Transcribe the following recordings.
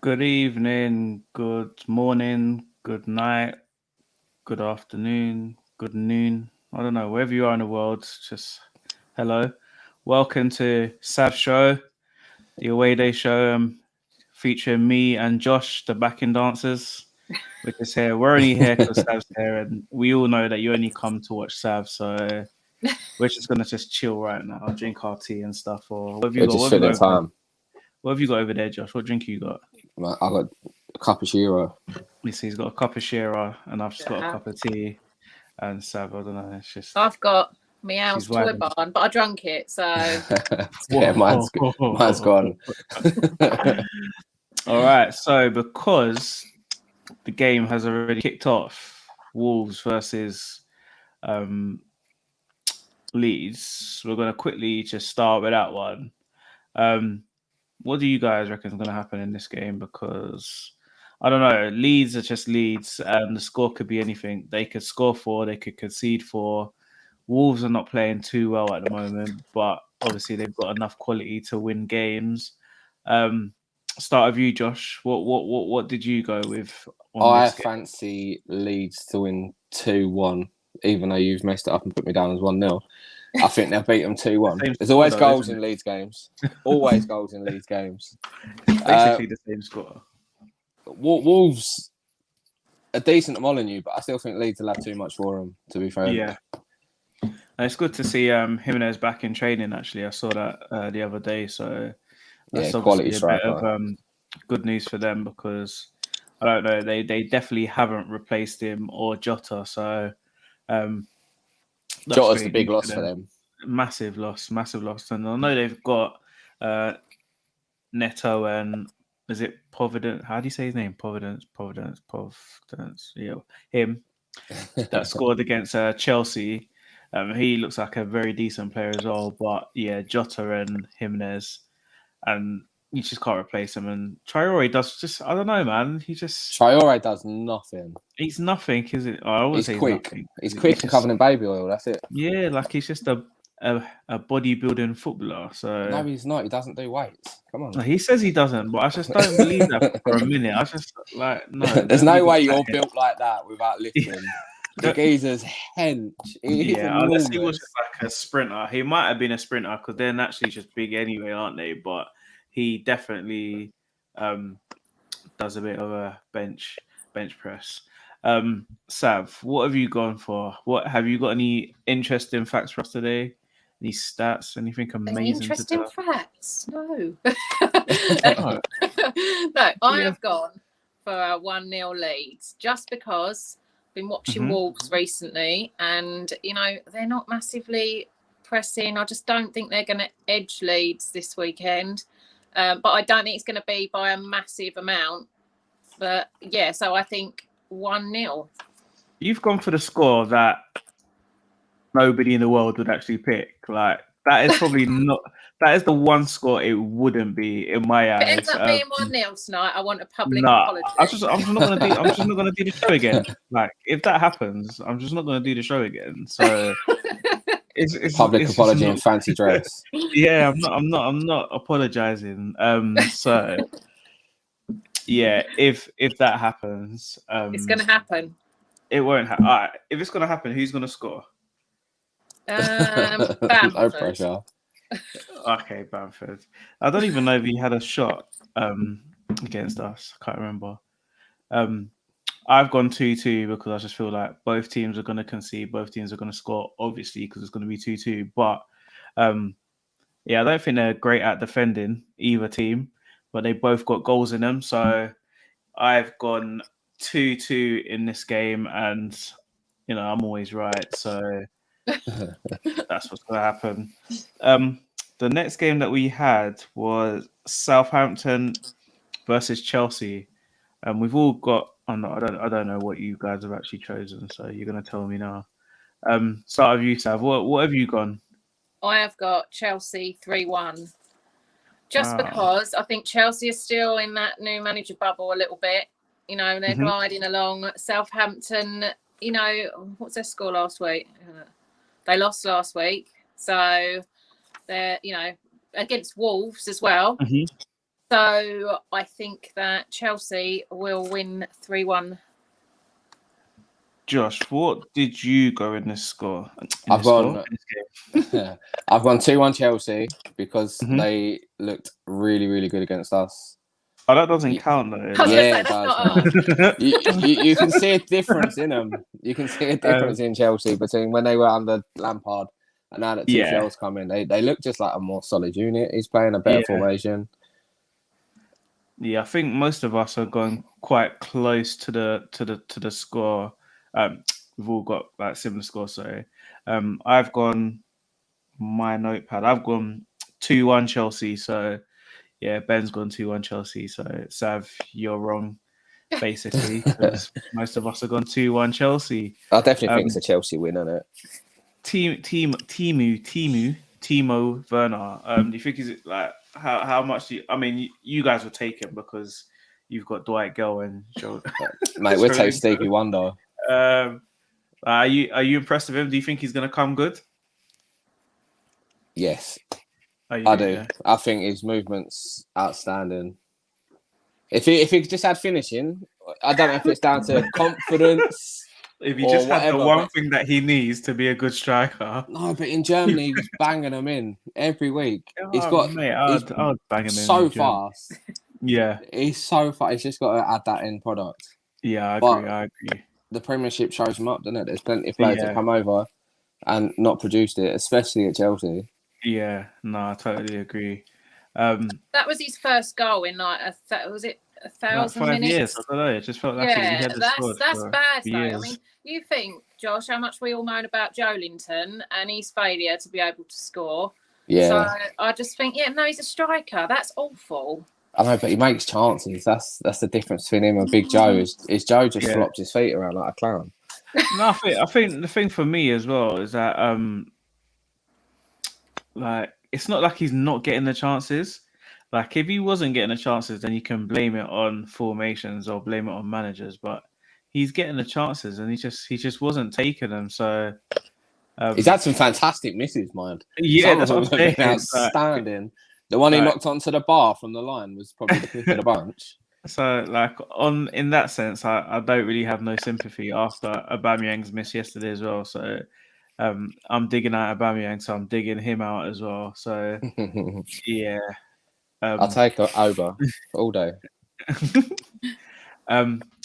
Good evening, good morning, good night, good afternoon, good noon. I don't know, wherever you are in the world, just hello. Welcome to Sav Show, the away day show featuring me and Josh, the backing dancers. We're just here. We're only here because Sav's here, and we all know that you only come to watch Sav. So we're just gonna just chill right now, drink our tea and stuff. Or what have you We're got? just What have you got filling over there? time. What have you got over there, Josh? What drink you got? Man, I got a cappuccino. You see, he's got a cup of Shira, and I've just got a Yeah. cup of tea. And Sav, I don't know, it's just I've got she's Meow's toy vibing. barn, but I drunk it, so Yeah, Whoa. mine's gone. All right, so because the game has already kicked off, Wolves versus um, Leeds, we're going to quickly just start with that one. Um, what do you guys reckon is going to happen in this game? Because I don't know, Leeds are just Leeds, and the score could be anything. They could score four, they could concede four. Wolves are not playing too well at the moment, but obviously they've got enough quality to win games. Um, start of you, Josh. What did you go with on I this game? fancy Leeds to win 2-1, even though you've messed it up and put me down as 1-0. I think they'll beat them 2-1. Same There's score, always though, goals isn't in it? Leeds games. Always goals in Leeds games. Basically the same score. Wolves are decent at Molyneux, but I still think Leeds will have too much for them, to be fair. Yeah. And it's good to see Jimenez back in training. Actually, I saw that the other day. So Yeah, that's quality obviously a bit of striker. good news for them because I don't know they definitely haven't replaced him or Jota. So um, that's Jota's the great big news for loss for them. them. Massive loss, massive loss. And I know they've got uh, Neto and is it Providence? How do you say his name? Providence. Yeah, him that scored against Chelsea. He looks like a very decent player as well. But yeah, Jota and Jimenez, and you just can't replace him. And Traore does just I don't know, man. Traore does nothing. He's nothing, is it? I wouldn't He's say he's quick. nothing. He's He's quick and just covered in baby oil. That's it. yeah, like he's just a bodybuilding footballer. No, So he's not. He doesn't do weights. Come on. he says he doesn't, but I just don't believe that for a minute. I just like no, There's don't no leave it way that you're built like that without lifting. The way. geezer's hench. He's Yeah, unless he was enormous. just like a sprinter. He might have been a sprinter because they're naturally just big anyway, aren't they? But he definitely um, does a bit of a bench press. Sav, what have you gone for? What have you got any interesting facts for us today? Any stats? Anything any amazing to interesting tell? facts? No. Oh, No, I yeah. have gone for a 1-0 lead just because I've been watching Hmm. Wolves recently and, they're not massively pressing. I just don't think they're going to edge Leeds this weekend. But I don't think it's going to be by a massive amount. But yeah, so I think 1-0. You've gone for the score that nobody in the world would actually pick. Like that is probably not. That is the one score it wouldn't be in my If it ends eyes. up being 1-0 tonight, I want a public Nah, apology. I'm just not gonna do. I'm just not gonna do the show again. Like if that happens, I'm just not gonna do the show again. So Public it's just apology not. and fancy dress. Yeah, I'm not apologizing. So yeah, if that happens, It's going to happen. it won't happen. All right, if it's gonna happen, who's gonna score? No Bamford. pressure. Okay, Bamford. I don't even know if he had a shot against us. I can't remember. Um, I've gone 2-2 because I just feel like both teams are going to concede, both teams are going to score, obviously, because it's going to be 2-2. But um, yeah, I don't think they're great at defending either team, but they both got goals in them. So I've gone 2-2 in this game, and I'm always right. So that's what's going to happen. The next game that we had was Southampton versus Chelsea, and we've all got. Oh no, I don't know what you guys have actually chosen. So you're going to tell me now. Start with you, Sav. What have you gone? I have got Chelsea 3-1. Just Ah, because I think Chelsea is still in that new manager bubble a little bit. They're mhm. gliding along. Southampton, what's their score last week? They lost last week. So they're, against Wolves as well. Mhm. So I think that Chelsea will win 3-1. Josh, what did you go in this score? I've gone 2-1 Chelsea because Mhm. they looked really, really good against us. Oh, that doesn't Ye- count though. I was gonna Yeah, say, it that's does, not man. us. You can see a difference in them. You can see a difference in Chelsea between when they were under Lampard and now that Yeah. Tuchel's come in. They look just like a more solid unit. He's playing a better Yeah. formation. Yeah, I think most of us are going quite close to the score. We've all got like similar scores. So, I've gone my notepad. I've gone 2-1 Chelsea. So yeah, Ben's gone 2-1 Chelsea. So Sav, you're wrong basically because most of us have gone 2-1 Chelsea. I definitely think Um, it's a Chelsea win, isn't it? Timo Werner. Do you think is it like how much do you, I mean you guys were taken because you've got Dwight Gale and Joe. Mate, we'll take Stevie Wonder. Are you impressed with him? Do you think he's gonna come good? Yes, You I do. do. Yeah? I think his movement's outstanding. If he just had finishing, I don't know if it's down to confidence. If he or just had the whatever, one but- thing that he needs to be a good striker. No, but in Germany, he was banging them in every week. He's got mate, he's I'd bang him so in. fast. Yeah, He's so fast. He's just got to add that end product. yeah, I But- agree. I agree. The Premiership shows him up, doesn't it? There's plenty of players that Yeah. come over and not produced it, especially at Chelsea. Yeah, no, I totally agree. That was his first goal in like was it Like 1,000 5 minutes? years. I don't know. It just felt like he Yeah, had the that's squad for bad though. years. I mean, you think, Josh, how much we all moan about Joelinton and his failure to be able to score. Yeah, So I just think, no, he's a striker. That's awful. I know, but he makes chances. That's the difference between him and Big Joe. Is Joe just Yeah. flops his feet around like a clown? No, I think the thing for me as well is that like it's not like he's not getting the chances. Like if he wasn't getting the chances, then you can blame it on formations or blame it on managers. But he's getting the chances, and he just wasn't taking them. So He's had some fantastic misses, mind. yeah, Some that's of what I'm them have saying. been outstanding. The one he like- knocked onto the bar from the line was probably the pick of the bunch. So like in that sense, I don't really have no sympathy after Aubameyang's miss yesterday as well. So I'm digging out Aubameyang, so I'm digging him out as well. So yeah. I'll take over all day.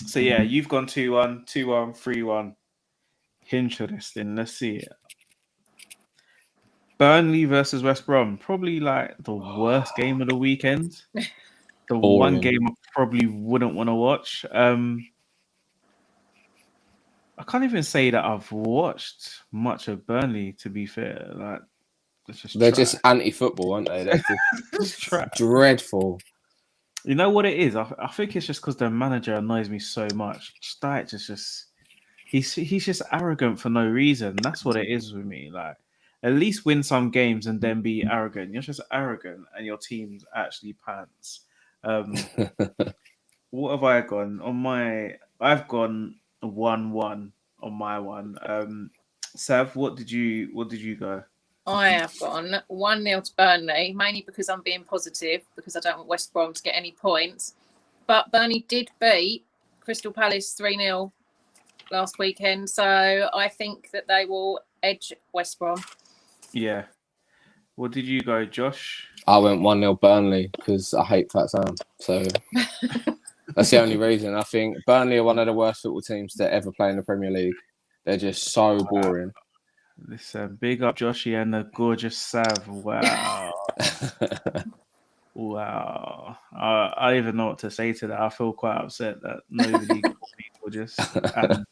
So yeah, you've gone 2-1, 2-1, 3-1. Interesting. Let's see. Burnley versus West Brom. Probably like the worst game of the weekend. The Boring. one game I probably wouldn't want to watch. I can't even say that I've watched much of Burnley, to be fair. Like it's just They're trash. just anti-football, aren't they? They're Just trash. dreadful. You know what it is? I think it's just because their manager annoys me so much. Stites is just he's just arrogant for no reason. That's what it is with me. Like at least win some games and then be arrogant. You're just arrogant and your team's actually pants. What have I gone on my? I've gone 1-1 on my one. Sav, what did you go? I have gone 1-0 to Burnley, mainly because I'm being positive, because I don't want West Brom to get any points. But Burnley did beat Crystal Palace 3-0 last weekend, so I think that they will edge West Brom. Yeah. What did you go, Josh? I went 1-0 Burnley because I hate Fat Sam. So that's the only reason. I think Burnley are one of the worst football teams to ever play in the Premier League. They're just so boring. Listen, big up Joshy and the gorgeous Sav. Wow. Wow. I don't even know what to say to that. I feel quite upset that nobody called me gorgeous. And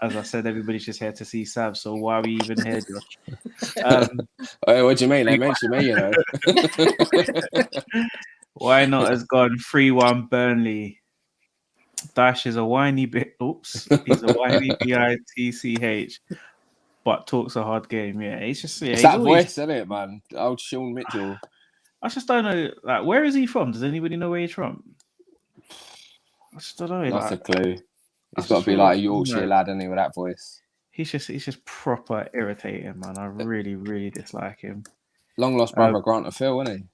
as I said, everybody's just here to see Sav. So why are we even here, Josh? What do you mean? They mentioned me, you know. Why not has gone 3-1 Burnley. Dash is a whiny bit. Oops. He's a whiny bitch. But talks a hard game. Yeah. He's just It's he's that always, voice, isn't it, man? Old Sean Mitchell. I just don't know. Like, where is he from? Does anybody know where he's from? I just don't know. That's a Like, clue. I He's got to just be feel like a like, Yorkshire lad, isn't he, with that voice? he's just proper irritating, man. I really, really dislike him. Long lost brother Grant of Phil, isn't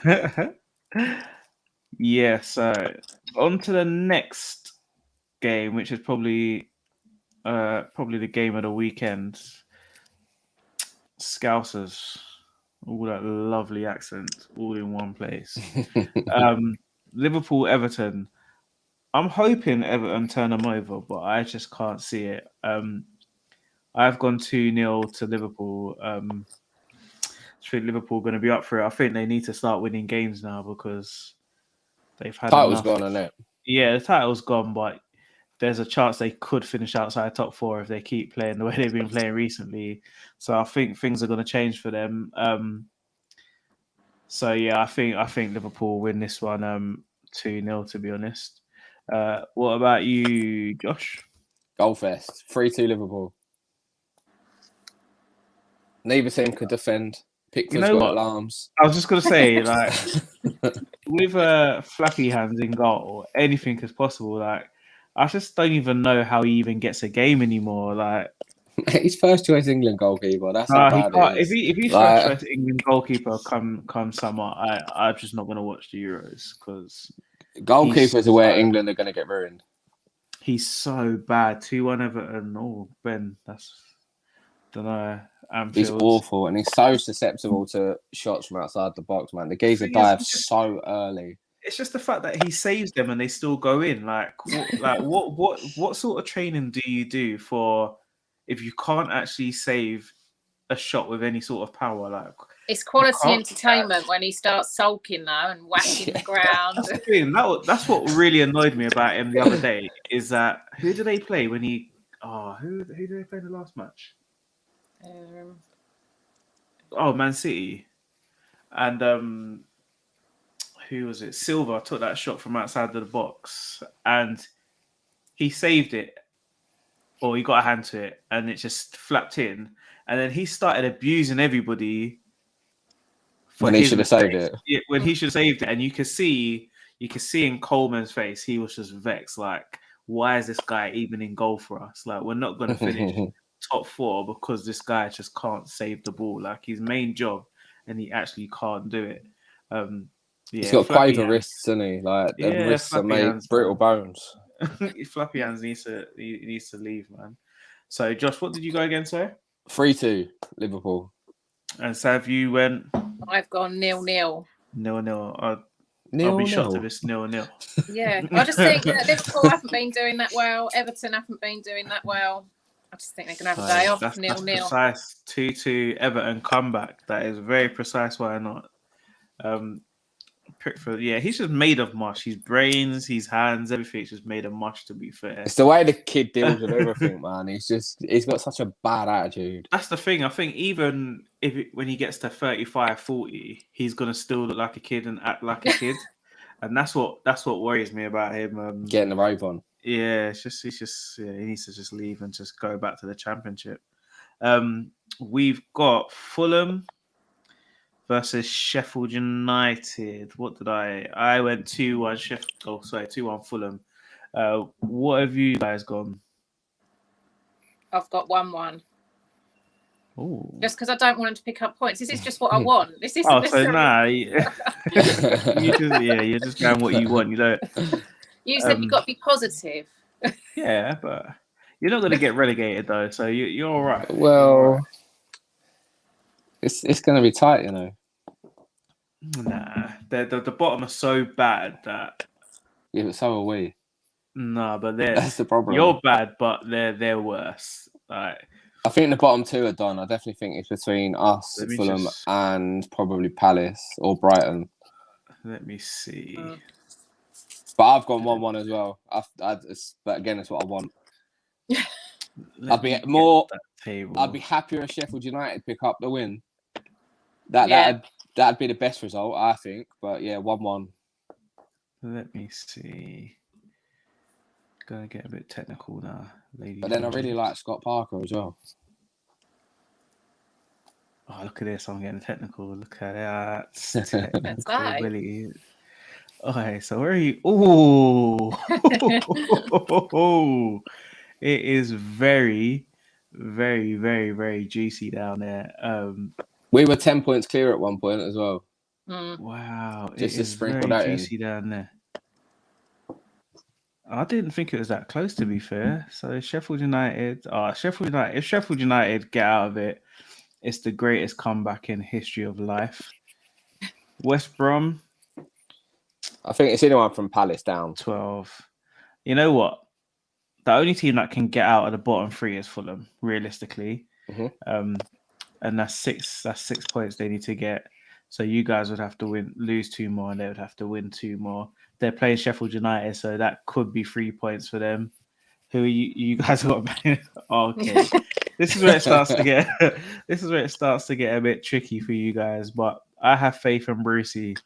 he? Yeah, so on to the next game, which is probably the game of the weekend. Scousers, all that lovely accent, all in one place. Liverpool, Everton. I'm hoping Everton turn them over, but I just can't see it. I've gone 2-0 to Liverpool. I think Liverpool going to be up for it. I think they need to start winning games now because they've had Title's enough. gone, isn't it? Yeah, the title's gone, but there's a chance they could finish outside top 4 if they keep playing the way they've been playing recently. So I think things are going to change for them. So yeah, I think Liverpool win this one 2-0, to be honest. What about you, Josh? Goalfest. 3-2 Liverpool. Neither team could defend. Pickford's know got what? alarms. I was just going to say, like, with Flappy hands in goal, anything is possible. Like, I just don't even know how he even gets a game anymore. Like, He's first choice England goalkeeper. That's how he bad can't. it is. If he's Like, first choice England goalkeeper come summer, I'm just not going to watch the Euros because goalkeepers are where England are going to get ruined. he's so bad. 2-1 Everton. Oh, Ben, don't know. He's awful, and he's so susceptible to shots from outside the box, man. The geezer dives so early. It's just the fact that he saves them and they still go in. What sort of training do you do for if you can't actually save a shot with any sort of power? Like, it's quality entertainment when he starts sulking though and whacking the ground. That's the thing. That's what really annoyed me about him the other day. Is that who did they play when he? Oh, who did they play in the last match? Man City, and who was it? Silva took that shot from outside of the box, and he saved it, or he got a hand to it, and it just flapped in, and then he started abusing everybody. When he should have saved it. Yeah, when he should have saved it, and you could see in Coleman's face, he was just vexed. Like, why is this guy even in goal for us? Like, we're not going to finish top 4 because this guy just can't save the ball. Like, his main job, and he actually can't do it. He's got quaver wrists, isn't he? Like, the wrists are made brittle bones. Flappy hands needs to leave, man. So, Josh, what did you go against, sir? 3-2 Liverpool. And Sav, you went. I've gone 0-0. 0-0. I'll be shocked if it's 0-0. Yeah, I just think that Liverpool haven't been doing that well. Everton haven't been doing that well. I just think they're going to have a day off. That's 0-0. Precise 2-2 Everton comeback. That is very precise. Why not? Pickford, yeah, he's just made of mush. His brains, his hands, everything's just made of mush. To be fair, it's the way the kid deals with everything, man. He's got such a bad attitude. That's the thing. I think even when he gets to 35, 40, he's gonna still look like a kid and act like a kid, and that's what worries me about him. Getting the rave on. Yeah, he needs to just leave and just go back to the Championship. We've got Fulham versus Sheffield United. What did I went 2-1 Sheffield. Oh, sorry, 2-1 Fulham. What have you guys gone? I've got 1-1. Ooh. Just because I don't want him to pick up points. This is just what I want. This is. You're just going what you want. You don't. You said you've got to be positive. Yeah, but you're not going to get relegated though, so you're all right. Well, it's going to be tight, you know. Nah, the bottom are so bad that. Yeah, but so are we. No, but that's the problem. You're bad, but they're worse. Like, I think the bottom 2 are done. I definitely think it's between us, Fulham, and probably Palace or Brighton. Let me see. But I've gone 1-1 as well. But again, it's what I want. I'd be happier if Sheffield United pick up the win. That'd be the best result, I think. But yeah, 1-1. Let me see. Gonna get a bit technical now, ladies. But then I really like Scott Parker as well. Oh, look at this! I'm getting technical. Look at that. Technical, really. Okay, so where are you? Oh, it is very, very, very, very juicy down there. We were 10 points clear at one point as well. Wow, Just it to is sprinkle very that in. juicy down there. I didn't think it was that close, to be fair. So Sheffield United, if Sheffield United get out of it, it's the greatest comeback in history of life. West Brom, I think it's anyone from Palace down. 12. You know what? The only team that can get out of the bottom three is Fulham, realistically. Mhm. And that's 6 points they need to get. So you guys would have to lose 2 more, and they would have to win 2 more. They're playing Sheffield United, so that could be 3 points for them. Who are you guys got? Okay. This is where it starts to get a bit tricky for you guys, but I have faith in Brucey.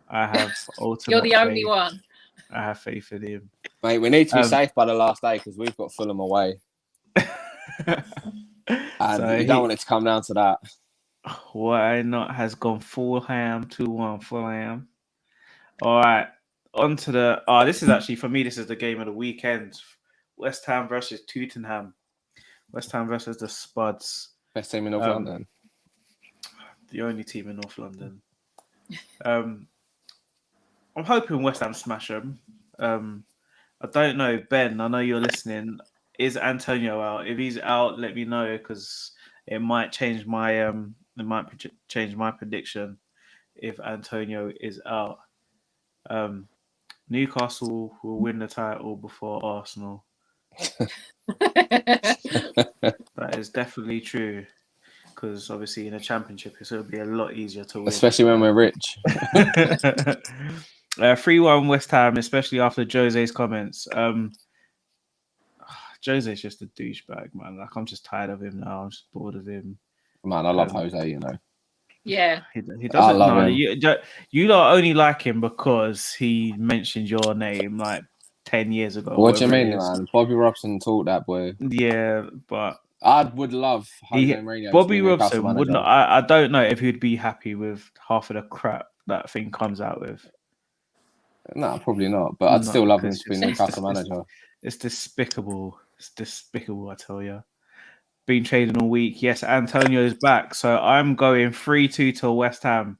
I have ultimate You're the only faith. one. I have faith in him. Mate, we need to be safe by the last day because we've got Fulham away. And So you don't want it to come down to that. Why not has gone Fulham 2-1 Fulham. All right. On to the this is actually for me, this is the game of the weekend. West Ham versus Tottenham. West Ham versus the Spuds. Best team in North London. The only team in North London. I'm hoping West Ham smash them. I don't know, Ben. I know you're listening. Is Antonio out? If he's out, let me know because it might change my change my prediction if Antonio is out. Newcastle will win the title before Arsenal. That is definitely true because obviously in a championship it's going to be a lot easier to win. Especially when we're rich. 3-1 West Ham, especially after Jose's comments. Jose's just a douchebag, man. Like, I'm just tired of him now. I'm just bored of him. Man, I love Jose, you know. Yeah. He doesn't. I love him. You don't only like him because he mentioned your name like 10 years ago. What do you mean, man? Bobby Robson taught that boy. Yeah, but I would love Jose Mourinho. Bobby Robson would not. I don't know if he'd be happy with half of the crap that thing comes out with. No, probably not. But I'd still love him to be Newcastle manager. It's despicable. It's despicable, I tell you. Been trading all week. Yes, Antonio's back. So I'm going 3-2 to West Ham.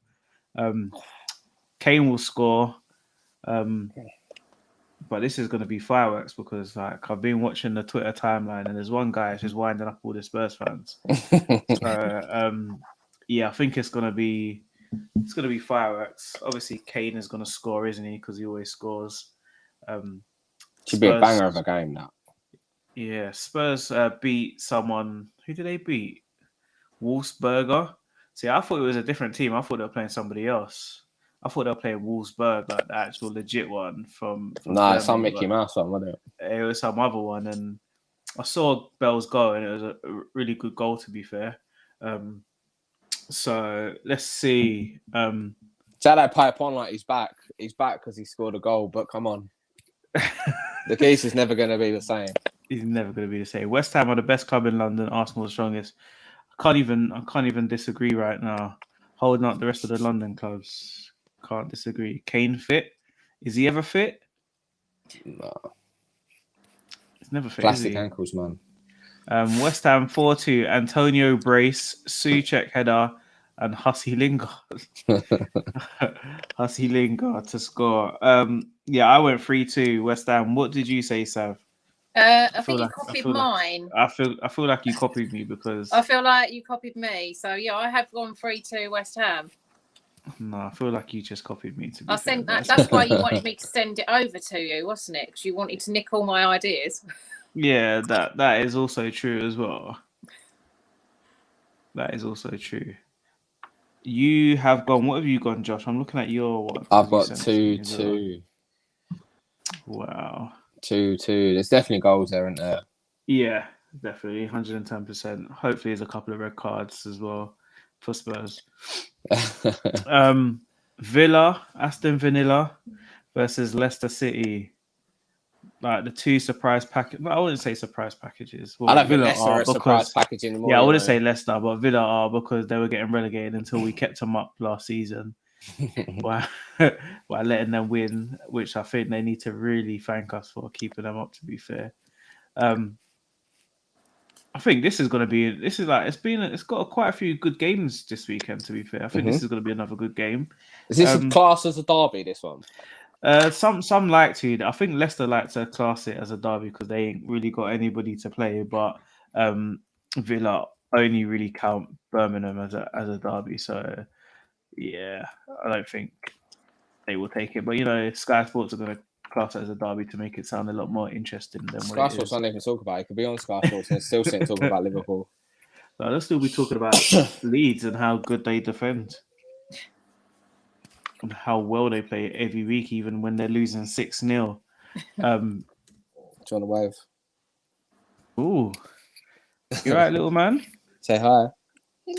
Kane will score. But this is going to be fireworks because like I've been watching the Twitter timeline and there's one guy who's just winding up all the Spurs fans. So yeah, I think it's going to be fireworks. Obviously, Kane is going to score, isn't he? Because he always scores. Should be a banger of a game now. Yeah, Spurs beat someone. Who did they beat? Wolfsberger. See, I thought it was a different team. I thought they were playing somebody else. I thought they were playing Wolfsberg, like the actual legit one from Nah, some Mickey Mouse one, wasn't it? It was some other one, and I saw Bell's goal, and it was a really good goal, to be fair. So let's see. Jado pipe on like he's back. He's back because he scored a goal, but come on. The case is never going to be the same. He's never going to be the same. West Ham are the best club in London. Arsenal the strongest. I can't even disagree right now. Holding up the rest of the London clubs. Can't disagree. Kane fit? Is he ever fit? No. He's never fit. Plastic ankles, man. West Ham 4-2. Antonio brace, Souček header, and Hussey Lingard. Hussey Lingard to score. Yeah, I went 3-2 West Ham. What did you say, Sav? I think you copied mine. I feel like you copied me because I feel like you copied me. So yeah, I have gone 3-2 West Ham. No, I feel like you just copied me. I sent that. That's why you wanted me to send it over to you, wasn't it? Because you wanted to nick all my ideas. Yeah, that is also true as well. That is also true. You have gone. What have you gone, Josh? I'm looking at your one. I've got 2-2. Wow. 2-2. There's definitely goals there, isn't there? Yeah, definitely. 110%. Hopefully there's a couple of red cards as well for Spurs. Aston Villa versus Leicester City. Like the two surprise package. I wouldn't say surprise packages. Well, I don't think Leicester are a surprise package anymore. Yeah, I wouldn't say Leicester, but Villa are because they were getting relegated until we kept them up last season. by letting them win, which I think they need to really thank us for keeping them up, to be fair. I think this is it's got quite a few good games this weekend. To be fair, I think this is going to be another good game. Is this class as a derby? This one? Some like to. I think Leicester like to class it as a derby because they ain't really got anybody to play. But Villa only really count Birmingham as a derby. So yeah, I don't think they will take it. But Sky Sports are going to class it as a derby to make it sound a lot more interesting than Sky what it Sports is. don't even talk about it. It could be on Sky Sports and still sitting talking about Liverpool. So they'll still be talking about Leeds and how good they defend. And how well they play every week, even when they're losing 6-0. John the Wave. Ooh. You right, little man? Say hi.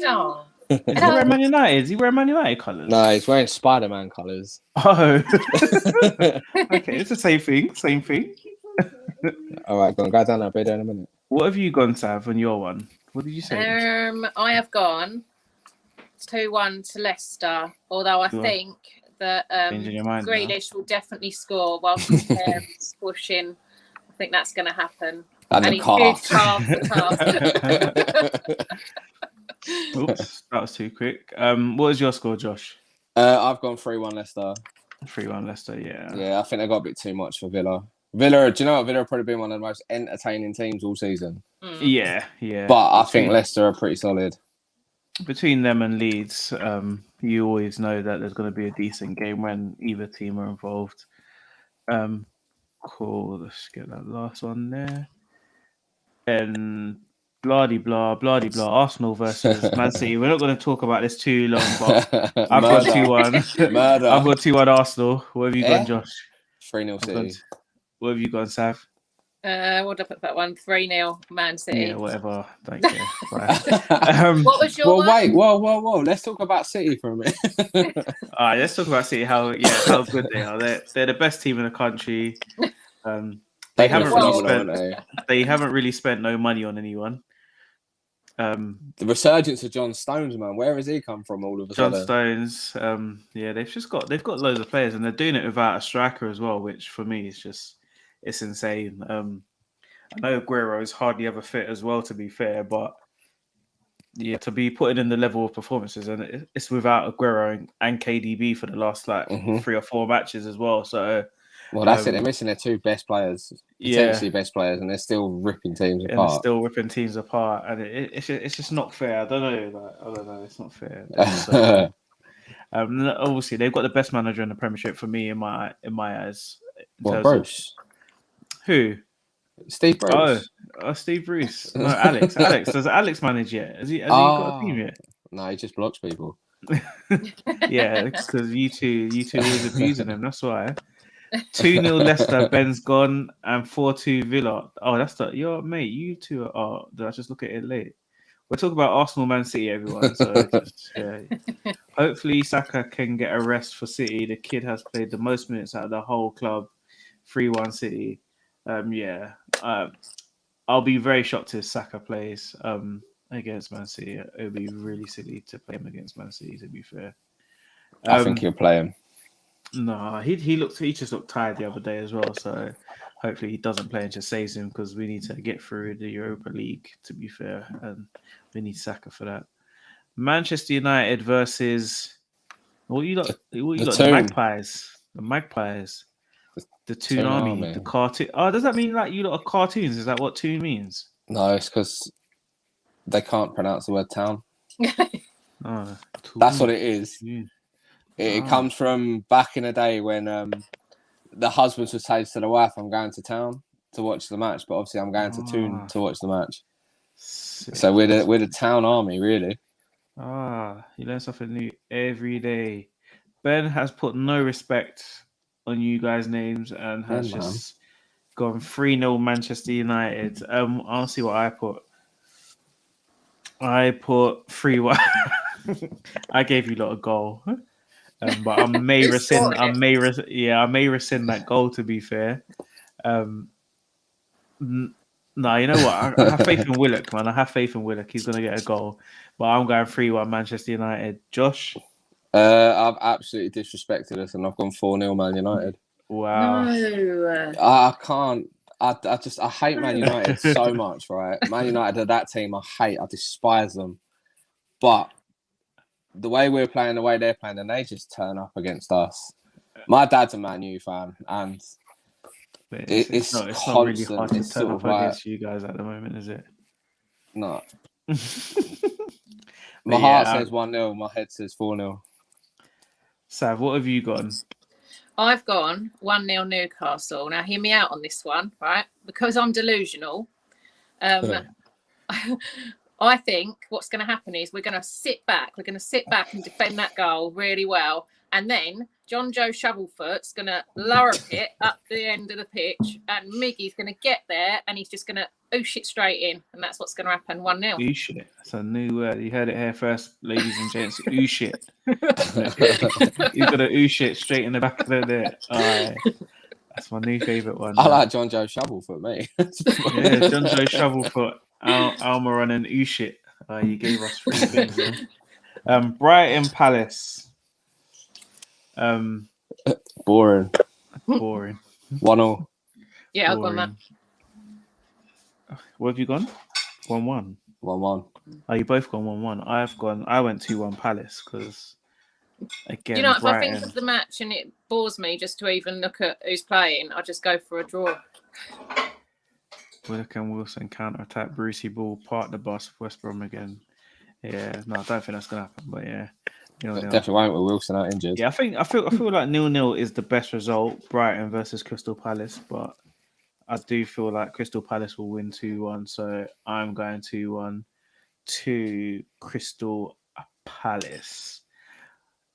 Oh. Is he wearing Man United? Is he wearing Man United colours? No, he's wearing Spider-Man colours. Oh. Okay, it's the same thing. All right, go down there. I'll be there in a minute. What have you gone, Sav, on your one? What did you say? I have gone 2-1 to Leicester, although I think that Grealish will definitely score whilst his hair is pushing. I think that's going to happen. And the calf. Oops, that was too quick. What was your score, Josh? I've gone 3-1 Leicester. 3-1 Leicester, yeah. Yeah, I think they got a bit too much for Villa. Villa, do you know what? Villa have probably been one of the most entertaining teams all season. Yeah. But I think Leicester are pretty solid. Between them and Leeds, you always know that there's going to be a decent game when either team are involved. Cool. Let's get that last one there. And blah. Arsenal versus Man City. We're not going to talk about this too long, but I've got 2-1. Murder. I've got 2-1 Arsenal. What have you gone, Josh? 3-0 City. What have you gone, Sav? What did I put that one? 3-0 Man City. Yeah, whatever. Don't care. What was your one? Wait. Whoa. Let's talk about City for a minute. All right, let's talk about City. How good they are. They're the best team in the country. They haven't really spent no money on anyone. The resurgence of John Stones, man. Where has he come from all of a sudden? John Stones. They've got loads of players, and they're doing it without a striker as well, which for me is it's insane. I know Aguero is hardly ever fit as well, to be fair, but yeah, to be putting in the level of performances, and it's without Aguero and KDB for the last 3 or 4 matches as well. So. Well, that's it. They're missing their 2 best players, potentially best players, and they're still ripping teams apart. And it's just not fair. I don't know. It's not fair. Obviously, they've got the best manager in the Premiership for me in my eyes. What, Bruce? Who? Steve Bruce. Oh, Steve Bruce. No, Alex. Does Alex manage yet? Has he got a team yet? No, he just blocks people. Yeah, because you two always abusing him. That's why. 2-0 Leicester, Ben's gone, and 4-2 Villa. Oh, that's your mate. You two are. Did I just look at it late? We're talking about Arsenal, Man City, everyone. So hopefully Saka can get a rest for City. The kid has played the most minutes out of the whole club. 3-1 City. I'll be very shocked if Saka plays against Man City. It would be really silly to play him against Man City, to be fair. I think he'll play him. No, he just looked tired the other day as well. So hopefully he doesn't play and just saves him, because we need to get through the Europa League, to be fair, and we need Saka for that. Manchester United versus the Magpies. The Magpies. The Toon Army. The cartoon. Oh, does that mean you lot are cartoons? Is that what Toon means? No, it's because they can't pronounce the word town. Oh, that's what it is. Yeah. It comes from back in the day when the husbands would say to the wife, "I'm going to town to watch the match," but obviously I'm going to Toon to watch the match. Sick. So we're the Town Army, really. You learn something new every day. Ben has put no respect on you guys' names and has just gone 3-0 Manchester United. I'll see what I put. I put 3-1. I gave you a lot of goal. But I may rescind that goal, to be fair. No, you know what? I have faith in Willock, man. I have faith in Willock. He's going to get a goal. But I'm going 3-1 Manchester United. Josh? I've absolutely disrespected us, and I've gone 4-0 Man United. Wow. No. I can't. I hate Man United so much, right? Man United are that team I despise them. But the way we're playing, the way they're playing, and they just turn up against us. My dad's a Man U fan, and it's not really hard to it's turn sort up of like, against you guys at the moment, is it? No. My heart says 1-0, my head says 4-0. Sav, what have you gone? I've gone 1-0 Newcastle. Now, hear me out on this one, right? Because I'm delusional. I think what's going to happen is we're going to sit back. We're going to sit back and defend that goal really well. And then John Joe Shovelfoot's going to lower it up the end of the pitch. And Miggy's going to get there and he's just going to oosh it straight in. And that's what's going to happen, 1-0. Oosh it. That's a new word. You heard it here first, ladies and gents. Oosh it. He's going to oosh it straight in the back of the net. That's my new favourite one. I like John Joe Shovelfoot, mate. Yeah, John Joe Shovelfoot. Almiron and Ushit. You gave us 3 things. Brighton Palace. Boring. 1-0. Yeah, I've gone that. What have you gone? 1-1. 1-1. Oh, you both gone 1-1. I went 2-1 Palace because again, if I think of the match and it bores me just to even look at who's playing, I just go for a draw. Willock and Wilson counter-attack. Brucey Ball part the bus. West Brom again. Yeah, no, I don't think that's gonna happen. But yeah, definitely won't with Wilson out injured. Yeah, I feel like 0-0 is the best result. Brighton versus Crystal Palace, but I do feel like Crystal Palace will win 2-1. So I'm going 2-1 to Crystal Palace.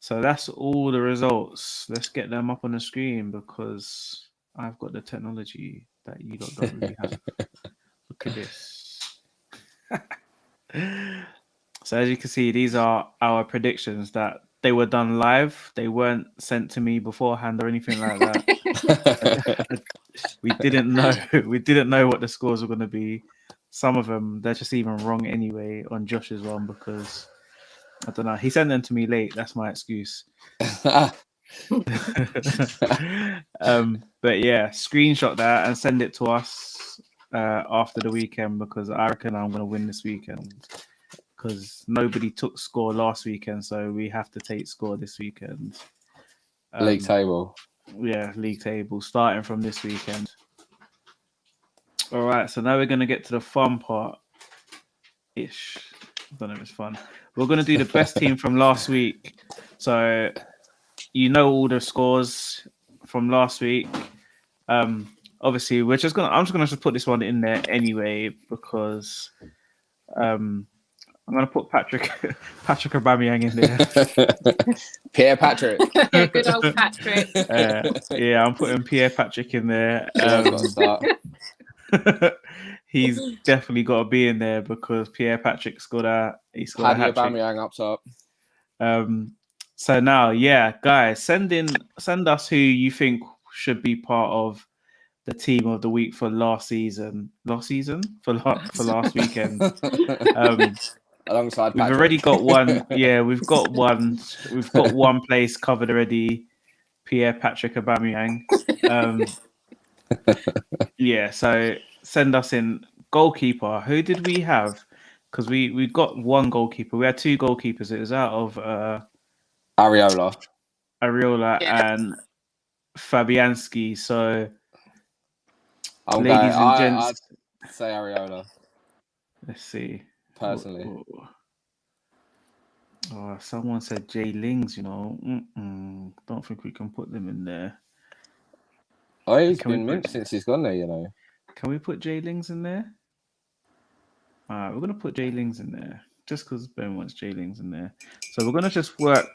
So that's all the results. Let's get them up on the screen because I've got the technology that you don't really have. Look at this. So as you can see, these are our predictions that they were done live. They weren't sent to me beforehand or anything like that. We didn't know what the scores were going to be. Some of them, they're just even wrong anyway on Josh's one because I don't know. He sent them to me late. That's my excuse. But yeah, screenshot that and send it to us after the weekend because I reckon I'm going to win this weekend because nobody took score last weekend, so we have to take score this weekend. League table. Yeah, league table starting from this weekend. All right, so now we're going to get to the fun part. Ish. I don't know if it's fun. We're going to do the best team from last week. So you know all the scores from last week. Obviously, I'm just gonna put this one in there anyway because I'm gonna put Patrick Aubameyang in there. Pierre Patrick. Good old Patrick. Yeah, I'm putting Pierre Patrick in there. He's definitely got to be in there because Pierre Patrick scored a hat-trick. Aubameyang up top. So now, yeah, guys, send us who you think should be part of the team of the week for last season. For last weekend. Alongside Patrick. We've already got one. Yeah, we've got one. We've got one place covered already. Pierre Patrick Aubameyang. Yeah, so send us in goalkeeper. Who did we have? Because we got one goalkeeper. We had 2 goalkeepers. It was out of Areola and Fabianski. So, ladies and gents, I'd say Areola. Let's see. Personally. Oh, someone said Jay Lings, Don't think we can put them in there. Oh, he's been mint since he's gone there, Can we put Jay Lings in there? All right, we're going to put Jay Lings in there just because Ben wants Jay Lings in there. So we're going to just work.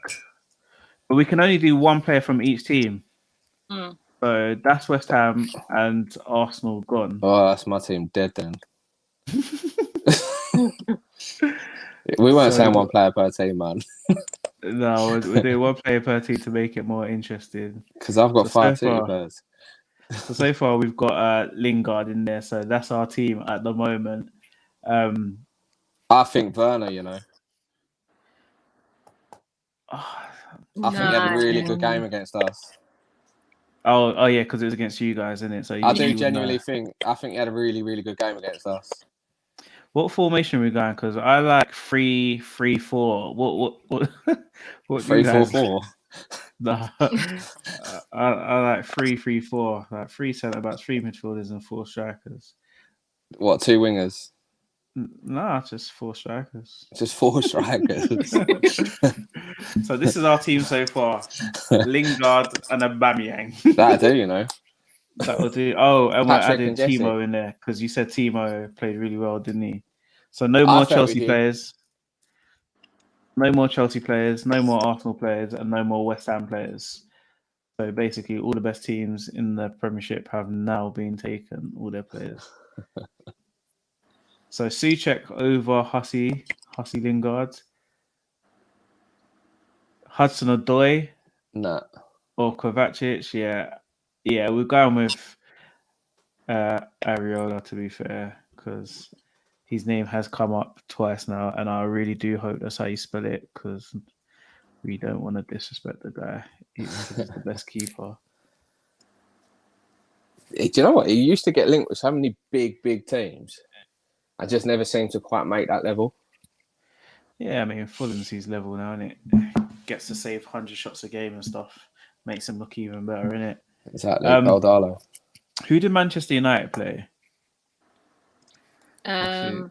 But we can only do one player from each team. So that's West Ham and Arsenal gone. Oh, that's my team dead then. We weren't saying one player per team, man. No, we're doing one player per team to make it more interesting. Because I've got 5 City players. So far we've got Lingard in there, so that's our team at the moment. I think Werner, I think he had a really good game against us. Oh yeah, because it was against you guys, isn't it? So I do genuinely think he had a really, really good game against us. What formation are we going? Because I like 3-3-4. What 3-4-4. No, I like 3-3-4. Like 3 centre backs, 3 midfielders, and 4 strikers. What, 2 wingers? Nah, just 4 strikers. Just 4 strikers. So this is our team so far: Lingard and Aubameyang. That'll do, you know. That will do. Oh, and we're Patrick adding and Jesse. Timo in there because you said Timo played really well, didn't he? So no more Chelsea players. No more Chelsea players, no more Arsenal players, and no more West Ham players. So basically, all the best teams in the Premiership have now been taken, all their players. So Souček over Hussey Lingard. Hudson-Odoi. Nah. Or Kovacic, yeah, we're going with Areola, to be fair, because his name has come up twice now, and I really do hope that's how you spell it, because we don't want to disrespect the guy. He's the best keeper. Do you know what? He used to get linked with so many big teams. I just never seem to quite make that level. Yeah, I mean, Fulham's his level now, and it gets to save 100 shots a game and stuff. Makes him look even better, innit? Exactly. Baldalo. Who did Manchester United play? They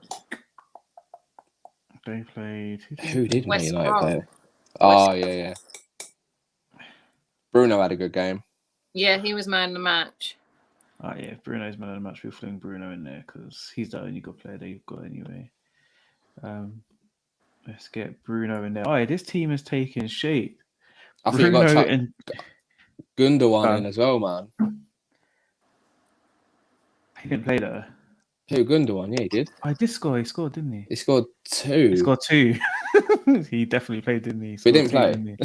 played. Who did Man United play? Oh, yeah. Bruno had a good game. Yeah, he was man of the match. Oh, yeah, if Bruno's man of the match, we'll fling Bruno in there because he's the only good player they've got anyway. Let's get Bruno in there. Oh, yeah, this team is taking shape. I think you got and Gundogan in as well, man. He didn't play though. Who, Gundogan? Yeah, he did. I did score. He scored, didn't he? He scored 2. He scored 2. He definitely played, didn't he? He didn't play. Didn't he?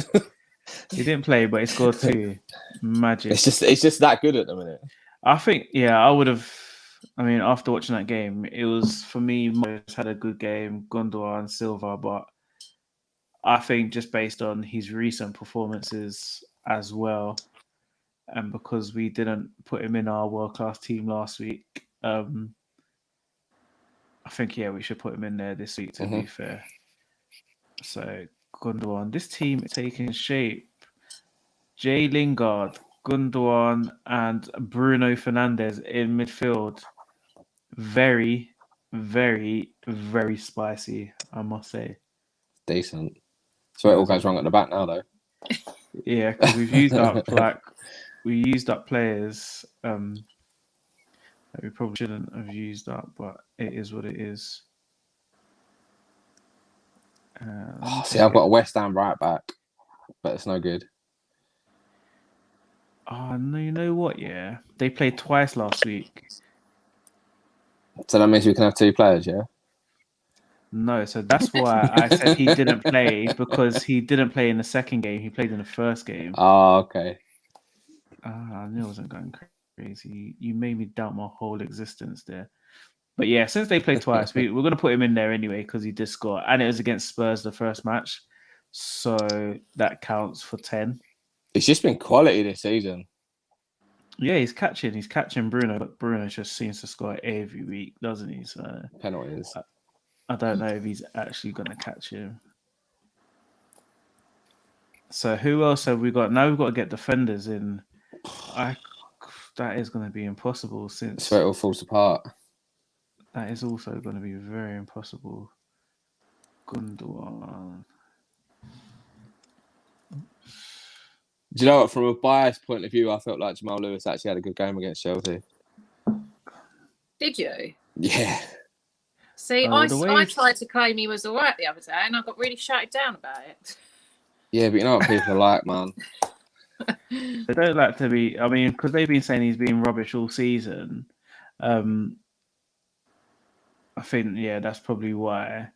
He didn't play, but he scored 2. Magic. It's just that good at the minute. I think, I would have. I mean, after watching that game, it was for me. Most had a good game, Gundogan, Silva, but I think just based on his recent performances as well, and because we didn't put him in our world-class team last week, I think, we should put him in there this week, to be fair. So, Gundogan. This team is taking shape. Jay Lingard, Gundogan, and Bruno Fernandes in midfield. Very, very, very spicy, I must say. Decent. So it all goes wrong at the back now, though. Yeah, because we've used up players that we probably shouldn't have used up, but it is what it is. See, I've got a West Ham right back, but it's no good. Oh, no, you know what? Yeah, they played twice last week. So that means we can have 2 players, yeah? No, so that's why I said he didn't play, because he didn't play in the second game. He played in the first game. Oh, okay. I knew I wasn't going crazy. You made me doubt my whole existence there. But yeah, since they played twice, we're going to put him in there anyway because he did score. And it was against Spurs the first match. So that counts for 10. It's just been quality this season. Yeah, he's catching Bruno, but Bruno just seems to score every week, doesn't he? So penalties. I don't know if he's actually going to catch him. So who else have we got? Now we've got to get defenders in. That is going to be impossible since... So it all falls apart. That is also going to be very impossible. Gundogan. Do you know what? From a biased point of view, I felt like Jamal Lewis actually had a good game against Chelsea. Did you? Yeah. See, I tried to claim he was all right the other day, and I got really shouted down about it. Yeah, but you know what people are like, man. They don't like to be... I mean, because they've been saying he's been rubbish all season. I think, that's probably why.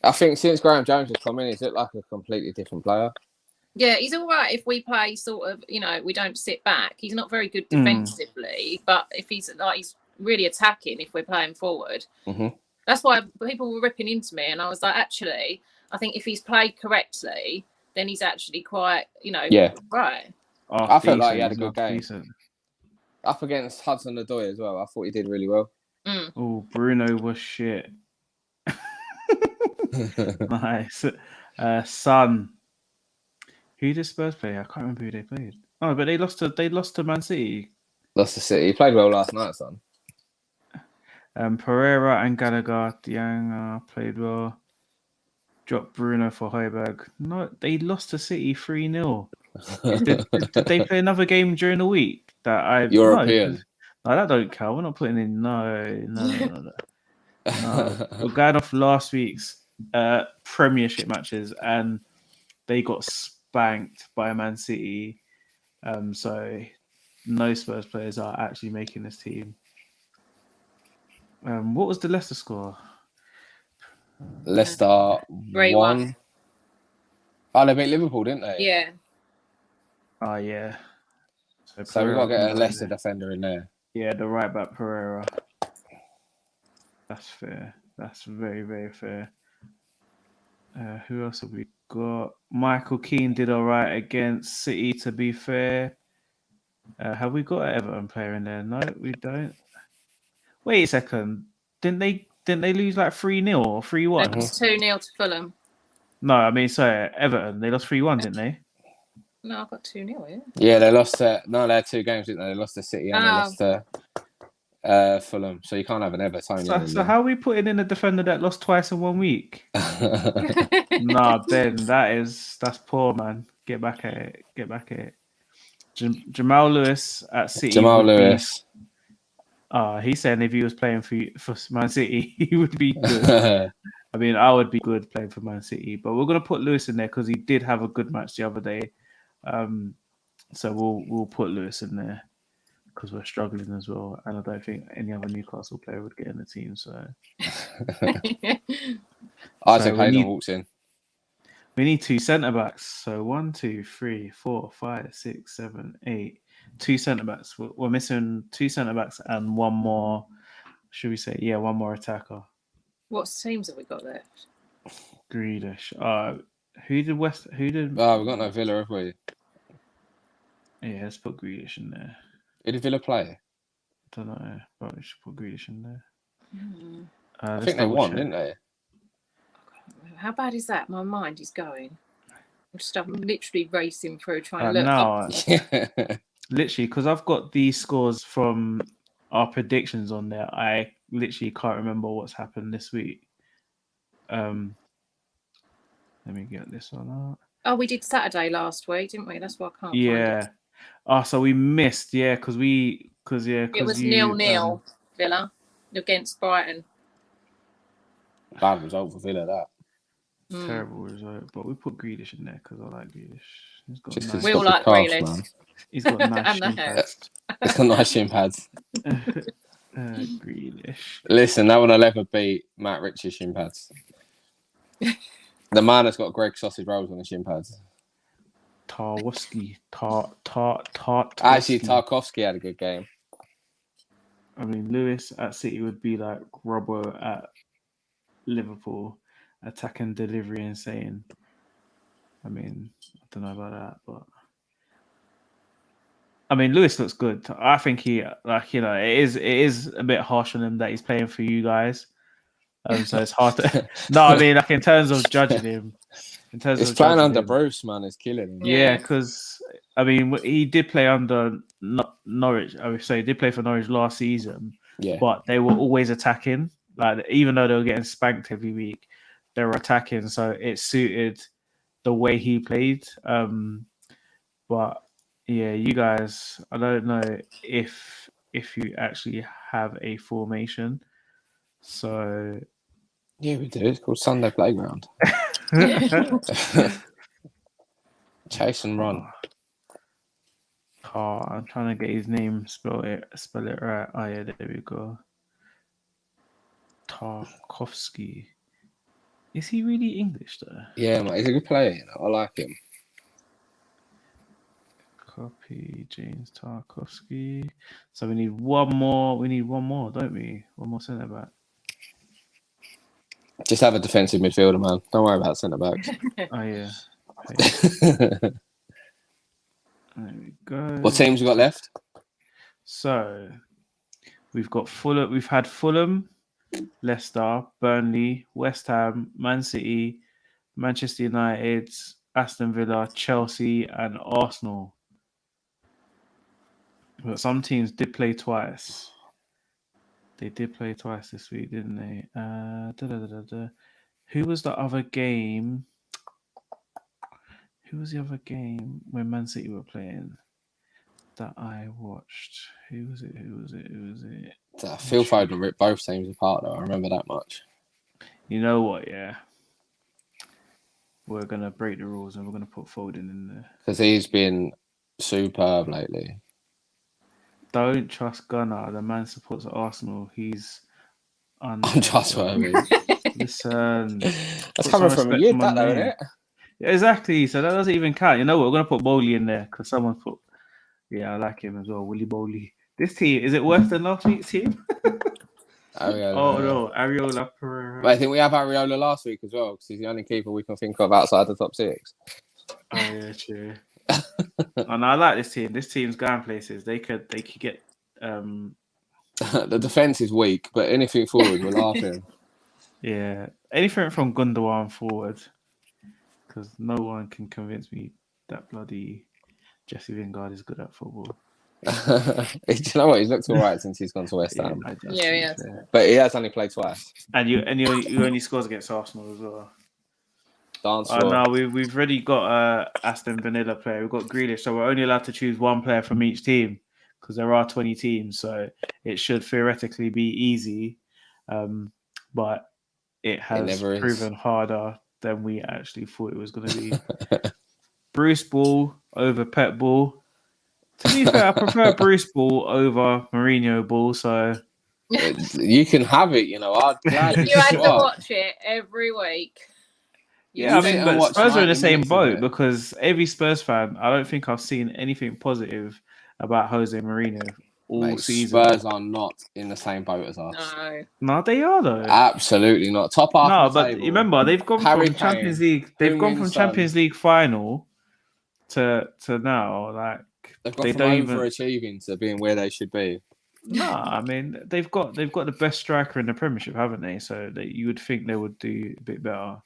I think since Graham Jones has come in, he's looked like a completely different player. Yeah, he's all right if we play sort of, we don't sit back. He's not very good defensively, but if he's really attacking if we're playing forward. Mm-hmm. That's why people were ripping into me, and I was like, actually, I think if he's played correctly, then he's actually quite, right. I felt like he had a good game. Decent. Up against Hudson-Odoi as well. I thought he did really well. Oh, Bruno was shit. Nice. Son. Who did Spurs play? I can't remember who they played. Oh, but they lost to Man City. Lost to City. He played well last night, son. Pereira and Gallagher, Diang played well. Dropped Bruno for Højbjerg. No, they lost to City 3-0. did they play another game during the week that I European? No, that don't count. We're not putting in no. We're going off last week's Premiership matches, and they got spanked by Man City. So no Spurs players are actually making this team. What was the Leicester score? Leicester 3-1. Oh, they beat Liverpool, didn't they? Yeah. Oh, yeah. So we've got to get a Leicester defender in there. Yeah, the right back Pereira. That's fair. That's very, very fair. Who else have we got? Michael Keane did all right against City, to be fair. Have we got an Everton player in there? No, we don't. Wait a second. Didn't they lose like 3-0 or 3-1? It was 2-0 to Fulham. No, I mean, sorry, Everton. They lost 3-1, didn't they? No, I got 2-0, yeah. Yeah, they lost they had 2 games, didn't they? They lost to City and they lost to Fulham. So you can't have an Evertonian. So how are we putting in a defender that lost twice in 1 week? Nah, Ben, that's poor, man. Get back at it. Jamal Lewis at City. Jamal Lewis. He's saying if he was playing for Man City, he would be good. I mean, I would be good playing for Man City, but we're going to put Lewis in there because he did have a good match the other day. So we'll put Lewis in there because we're struggling as well, and I don't think any other Newcastle player would get in the team. So Isaac Hayden walks in. We need 2 centre backs. So 1, 2, 3, 4, 5, 6, 7, 8. 2 centre backs. We're missing 2 centre backs and one more. Should we say? Yeah, one more attacker. What teams have we got left? Grealish. Who did? We've got no Villa, have we? Yeah, let's put Grealish in there. Who did Villa play? I don't know, but we should put Grealish in there. I think they won, didn't they? How bad is that? My mind is going. I'm literally racing through trying to look. Literally, because I've got these scores from our predictions on there. I literally can't remember what's happened this week. Let me get this one out. Oh, we did Saturday last week, didn't we? That's why I can't find it. Oh, so we missed, because it was 0-0 Villa against Brighton. Bad result for Villa, that. Terrible result, but we put Grealish in there because I like Grealish. We all like Grealish. He's got nice shin pads. He's got nice shin pads. Grealish. Listen, that one I'll ever beat Matt Ritchie's shin pads. The man has got Greg sausage rolls on his shin pads. Tarkowski. Actually, Tarkowski had a good game. I mean, Lewis at City would be like Robbo at Liverpool, attacking, delivery, and saying. I mean, I don't know about that, but I mean, Lewis looks good. I think he, it is a bit harsh on him that he's playing for you guys. So it's hard to. No, I mean, like in terms of judging him. He's playing under Bruce, man. It's killing him. Yeah, because I mean, he did play under Norwich. I would say he did play for Norwich last season. Yeah, but they were always attacking. Like even though they were getting spanked every week, they were attacking. So it suited the way he played. But yeah, you guys, I don't know if you actually have a formation. So yeah, we do. It's called Sunday Playground. Chase and run. I'm trying to get his name, spell it right. Oh yeah, there we go. Tarkowski. Is he really English though? Yeah, mate, he's a good player. You know? I like him. Copy James Tarkowski. So we need one more. We need one more, don't we? One more centre back. Just have a defensive midfielder, man. Don't worry about centre backs. Oh yeah. There we go. What teams we got left? So we've got Fulham. We've had Fulham, Leicester, Burnley, West Ham, Man City, Manchester United, Aston Villa, Chelsea, and Arsenal. But some teams did play twice. They did play twice this week, didn't they? Who was the other game? Who was the other game when Man City were playing that I watched? Who was it? Phil Foden ripped both teams apart, though. I remember that much. You know what? Yeah. We're going to break the rules and we're going to put Foden in there. Because he's been superb lately. Don't trust Gunnar. The man supports Arsenal. He's untrustworthy. Listen. That's coming from you, that though, isn't it? Yeah, exactly. So that doesn't even count. You know what? We're going to put Bowley in there because someone put... Yeah, I like him as well. Willy Bowley. This team, is it worse than last week's team? No. Areola Pereira. But I think we have Areola last week as well because he's the only keeper we can think of outside the top 6. Oh, yeah, true. And I like this team. This team's going places. They could get... The defence is weak, but anything forward, we're laughing. Yeah. Anything from Gundogan forward. Because no one can convince me that bloody Jesse Lingard is good at football. Do you know what? He's looked all right since he's gone to West Ham. Yeah. But he has only played twice. And you only scores against Arsenal as well. No, we've already got Aston Villa player. We've got Grealish, so we're only allowed to choose one player from each team because there are 20 teams, so it should theoretically be easy. But it has proven harder than we actually thought it was going to be. Bruce Ball over Pep Ball. To be fair, I prefer Bruce Ball over Mourinho Ball, so... You can have it, you know. You had to watch it every week. Yeah, I mean, but Spurs are in the same boat because every Spurs fan, I don't think I've seen anything positive about Jose Mourinho all season. Spurs are not in the same boat as us. No, they are though. Absolutely not. Top half. No, but table. Remember, they've gone from Champions League. They've gone from Champions League final to now. Like they've gone from overachieving to being where they should be. No, I mean they've got the best striker in the Premiership, haven't they? So you would think they would do a bit better.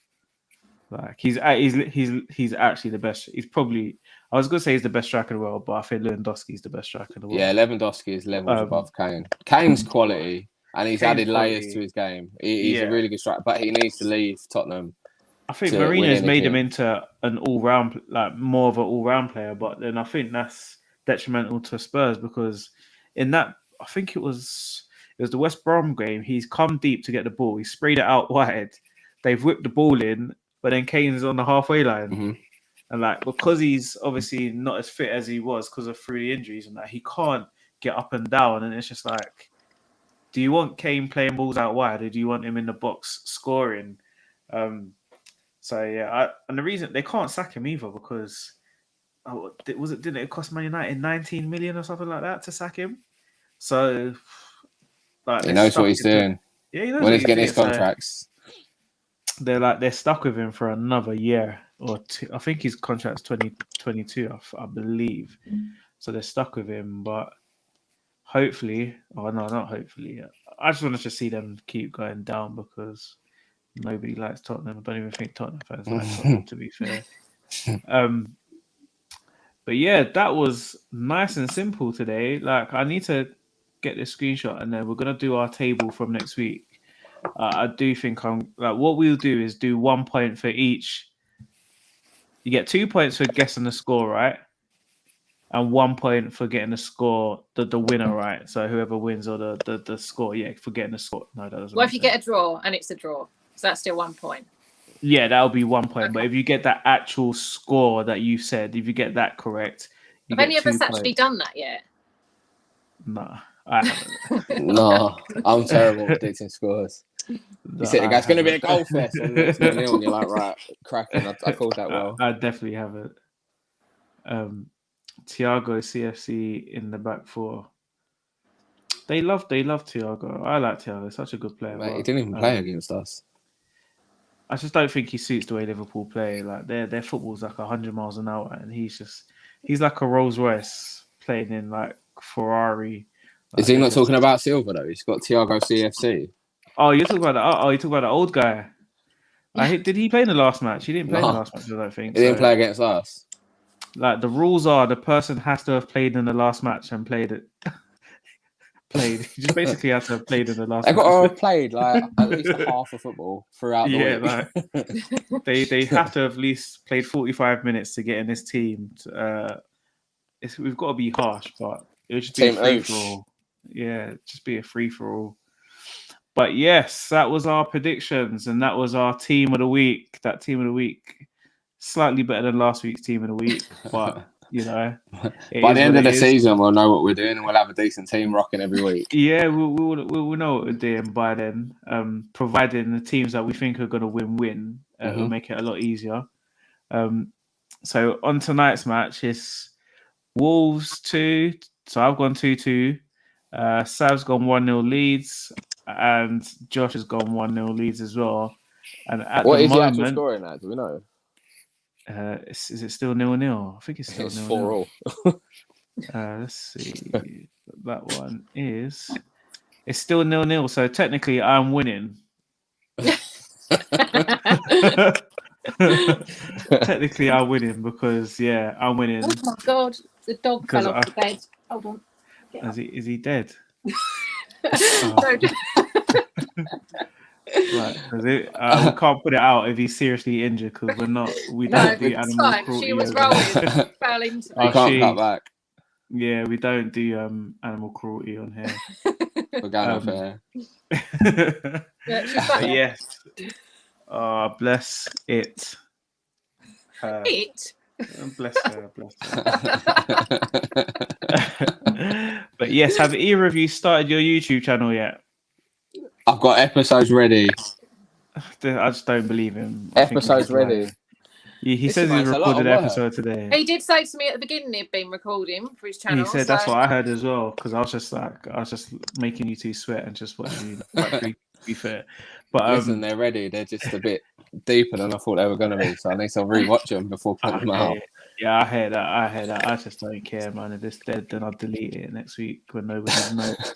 Like he's actually the best. He's probably, I was gonna say he's the best striker in the world, but I think Lewandowski is the best striker in the world. Yeah, Lewandowski is levels above Kane. Kane's quality, and he's added layers to his game. He's a really good striker, but he needs to leave Tottenham. I think Mourinho's made him into an all-round, like more of an all-round player, but then I think that's detrimental to Spurs because in that, I think it was the West Brom game. He's come deep to get the ball. He sprayed it out wide. They've whipped the ball in. But then Kane's on the halfway line. And like because he's obviously not as fit as he was because of through the injuries and that, he can't get up and down. And it's just like, do you want Kane playing balls out wide or do you want him in the box scoring? And the reason they can't sack him either because didn't it cost Man United 19 million or something like that to sack him? So like he knows what he's doing. Yeah, he knows when he's getting his contracts. They're stuck with him for another year or two. I think his contract's 2022, I believe. So they're stuck with him, but hopefully, not hopefully. I just want to see them keep going down because nobody likes Tottenham. I don't even think Tottenham fans like Tottenham, to be fair. But yeah, that was nice and simple today. Like I need to get this screenshot and then we're gonna do our table from next week. I do think what we'll do is do 1 point for each. You get 2 points for guessing the score, right? And 1 point for getting the score, the winner, right? So whoever wins or the score, for getting the score. No, that doesn't. Well, if you get a draw and it's a draw, so that's still 1 point. Yeah, that'll be 1 point. Okay. But if you get that actual score that you said, if you get that correct, have any of us actually done that yet? No, I haven't. No, I'm terrible at predicting scores. You said the guy's going to be a goal fest, and it's 0-0, and you're like, right, cracking. I called that well. I definitely haven't. Thiago CFC in the back four. They love Thiago. I like Thiago. Such a good player. Mate, he didn't even play against us. I just don't think he suits the way Liverpool play. Like their football's like 100 miles an hour, and he's just he's like a Rolls Royce playing in like Ferrari. Is he not talking about Silva though? He's got Thiago CFC. Oh, you're talking about the you're talking about the old guy. Did he play in the last match? He didn't play in the last match, I don't think. He didn't play against us. Like the rules are, the person has to have played in the last match and played it. He just basically has to have played in the last. They've got to have played like at least half of football throughout the week. Like they have to have at least played 45 minutes to get in this team. We've got to be harsh, but it would just be a free for all. Yeah, just be a free for all. But yes, that was our predictions, and that was our team of the week. That team of the week, slightly better than last week's team of the week, but you know, by the end of the season, we'll know what we're doing, and we'll have a decent team rocking every week. Yeah, we'll know what we're doing by then. Providing the teams that we think are going to win, it'll make it a lot easier. So on tonight's match, it's Wolves 2. So I've gone 2-2. Sav's gone 1-0 leads, and Josh has gone 1-0 leads as well. And at what the is moment, the actual scoring at? Do we know? Is it still 0-0? I think it's still 0-0. 4-4. Let's see. That one is. It's still 0-0. So technically, I'm winning. Technically, I'm winning because I'm winning. Oh my god, the dog fell off the bed. Hold on. Is he dead? Right, we can't put it out if he's seriously injured because we don't do animal cruelty. She was rolling, fell into me. You can't cut back. Yeah, we don't do animal cruelty on here. Fair. Yes. Bless it. Bless her. But yes, have either of you started your YouTube channel yet? I've got episodes ready. I just don't believe him. Episodes ready. He says he recorded an episode today. He did say to me at the beginning he'd been recording for his channel. He said that's what I heard as well because I was just making you two sweat and just watching you. To be fair, but listen, they're ready. They're just a bit deeper than I thought they were going to be, so I need to rewatch them before putting them out. Yeah, I hear that. I just don't care, man. If it's dead, then I'll delete it next week when nobody knows.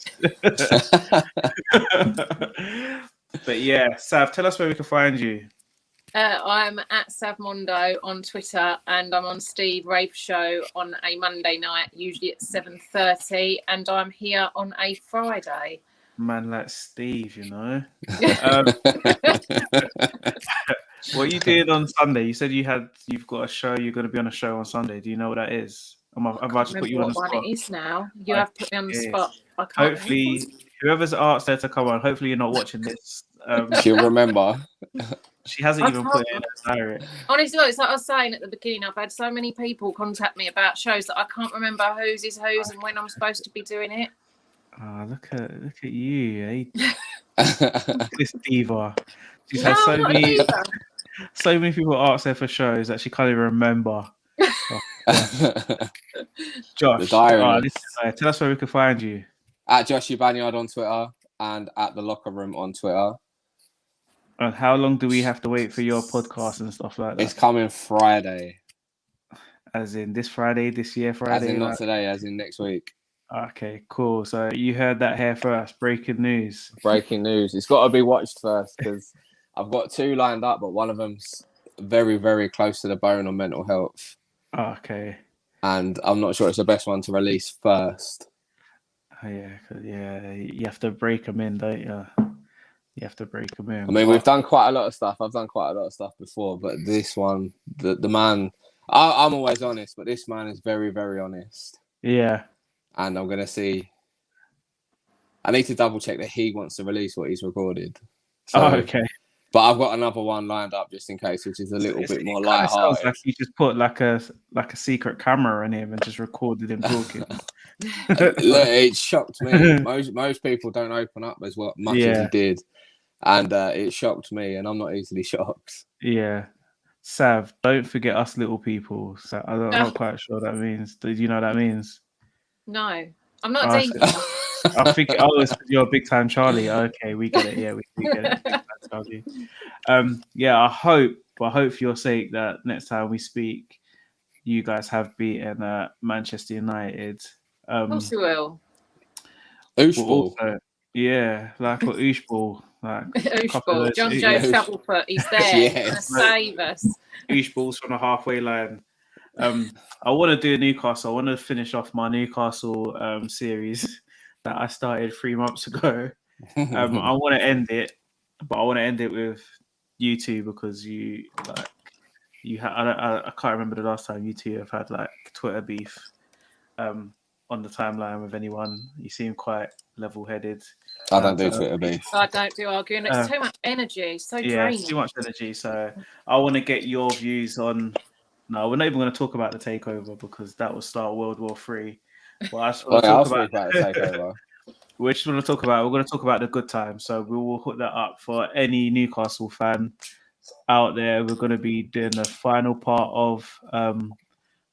But yeah, Sav, tell us where we can find you. I'm at Savmondo on Twitter, and I'm on Steve Rafe Show on a Monday night, usually at 7:30, and I'm here on a Friday. Man like Steve, you know. What you did on Sunday? You said you've got a show. You're going to be on a show on Sunday. Do you know what that is? I've just put you on the spot. What it is now? You have put me on the spot. I can't hopefully, whoever's asked her to come on. Hopefully, you're not watching this. She'll remember. She hasn't even put it in her diary. Honestly, it's like I was saying at the beginning. I've had so many people contact me about shows that I can't remember whose is whose and when I'm supposed to be doing it. Oh, look at you, eh? This diva. She's had so many people ask her for shows that she can't even remember. Josh, tell us where we can find you. At Josh Banyard on Twitter and at The Locker Room on Twitter. And how long do we have to wait for your podcast and stuff like that? It's coming Friday. As in this Friday, this year Friday? As in not today, as in next week. Okay, cool. So you heard that here first. Breaking news. Breaking news. It's got to be watched first because I've got 2 lined up, but one of them's very, very close to the bone on mental health. Okay. And I'm not sure it's the best one to release first. Oh, yeah. You have to break them in, don't you? You have to break them in. I mean, we've done quite a lot of stuff. I've done quite a lot of stuff before, but this one, the man, I'm always honest, but this man is very, very honest. Yeah. And I'm going to see. I need to double check that he wants to release what he's recorded. So, okay. But I've got another one lined up just in case, which is a little bit more lighthearted. Sounds like you just put like a secret camera in him and just recorded him talking. It shocked me. Most people don't open up as much as he did, and it shocked me. And I'm not easily shocked. Yeah, Sav, don't forget us little people. So I'm not quite sure what that means. Do you know what that means? No, I'm not a diva. I think it's you're a big time Charlie. Okay, we get it. Yeah, we get it. Big time Charlie. I hope for your sake that next time we speak, you guys have beaten Manchester United. Of course we will. Ooshball. Yeah, like what Ooshball. Like Ooshball. John Joe Shovelfoot. He's there to save us. Ooshballs from the halfway line. I want to do Newcastle. I want to finish off my Newcastle series that I started 3 months ago. I want to end it, but I want to end it with you two because I can't remember the last time you two have had like Twitter beef on the timeline with anyone. You seem quite level-headed. I don't do Twitter beef. I don't do arguing. It's too much energy. So draining. Too much energy. So I want to get your views on. No, we're not even going to talk about the takeover because that will start World War III. But I just want to talk about the takeover. We're just going to talk about. We're going to talk about the good times. So we will put that up for any Newcastle fan out there. We're going to be doing the final part of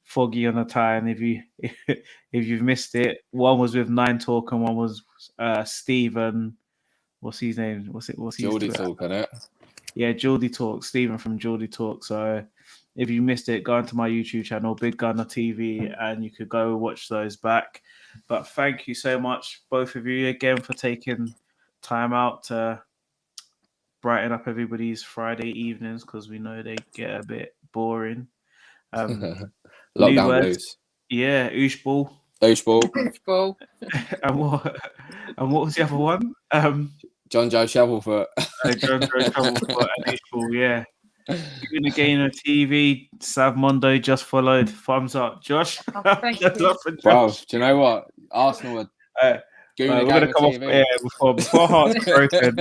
Foggy on the Tyne. If you've missed it, one was with Nine Talk and one was Stephen. What's his name? What's Geordie Talk, isn't it? Yeah, Geordie Talk. Stephen from Geordie Talk. So if you missed it, go onto my YouTube channel, Big Gunner TV, and you could go watch those back. But thank you so much, both of you, again for taking time out to brighten up everybody's Friday evenings because we know they get a bit boring. Lockdown blues. Yeah, Ooshball. Ooshball. And what was the other one? John Joe Shovelfoot. John Joe Shovelfoot and Ooshball, yeah. Giving the game a TV, Sav Mondo just followed. Thumbs up, Josh. Oh, thank you. Bro, do you know what? Arsenal are we're going to come off air before hearts are broken.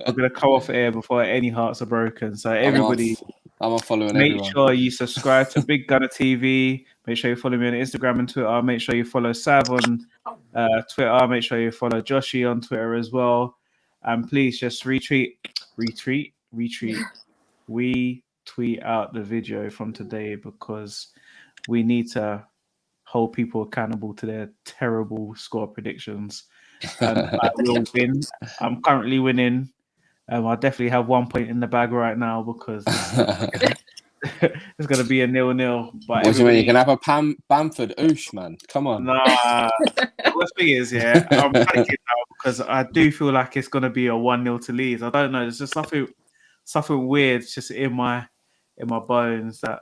We're going to come off air before any hearts are broken. So everybody, I'm following make everyone. sure you subscribe to Big Gunner TV. Make sure you follow me on Instagram and Twitter. Make sure you follow Sav on Twitter. Make sure you follow Joshi on Twitter as well. And please just retweet. We tweet out the video from today because we need to hold people accountable to their terrible score predictions. And I will win. I'm currently winning. I definitely have 1 point in the bag right now because it's going to be a 0-0. But what do you mean? You can have a Bamford Oosh, man. Come on. Nah. The thing is, I'm panicking now because I do feel like it's going to be a 1-0 to Leeds. I don't know. There's just something weird just in my bones that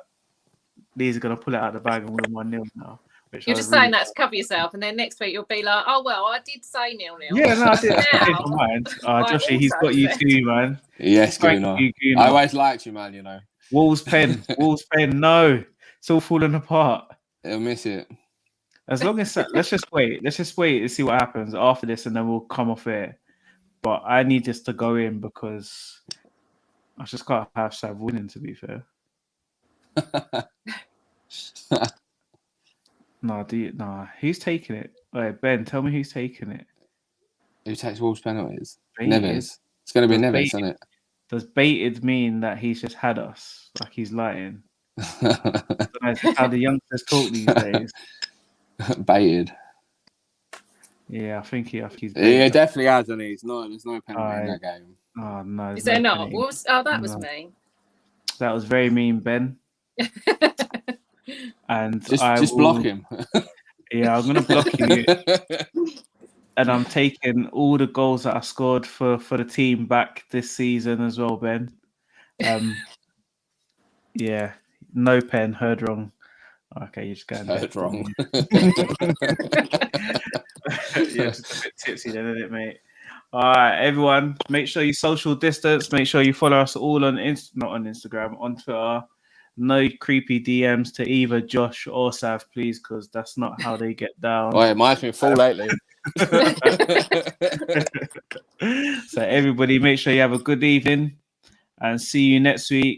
Leeds are going to pull it out of the bag and win 1-0 now. You're just saying that to cover yourself, and then next week you'll be like, "Oh well, I did say 0-0." Yeah, no, I did. I my mind. Joshy, he's got you too, man. Yes, Gunnar. I always liked you, man. You know. Wolves pen. No, it's all falling apart. They'll miss it. As long as let's just wait and see what happens after this, and then we'll come off air. But I need this to go in because I just can't have Sav winning. To be fair. No, who's taking it? Wait, Ben, tell me who's taking it. Who takes Wolves penalties? Neves. It's going to be Neves, isn't it? Does baited mean that he's just had us? Like he's lying? That's how the youngsters talk these days. Baited. Yeah, I think he's baited. Yeah, definitely has, and there's no penalty in that game. Oh, no. Is there not? That was mean. That was very mean, Ben. And just block him. Yeah, I'm gonna block you. And I'm taking all the goals that I scored for the team back this season as well, Ben. Yeah, no pen, heard wrong. Okay, you're just going heard wrong. Yeah, just a bit tipsy then, isn't it, mate? All right, everyone, make sure you social distance. Make sure you follow us all on not on Instagram, on Twitter. No creepy DMs to either Josh or Sav, please, because that's not how they get down. Oh, it might have been full lately. So everybody, make sure you have a good evening and see you next week.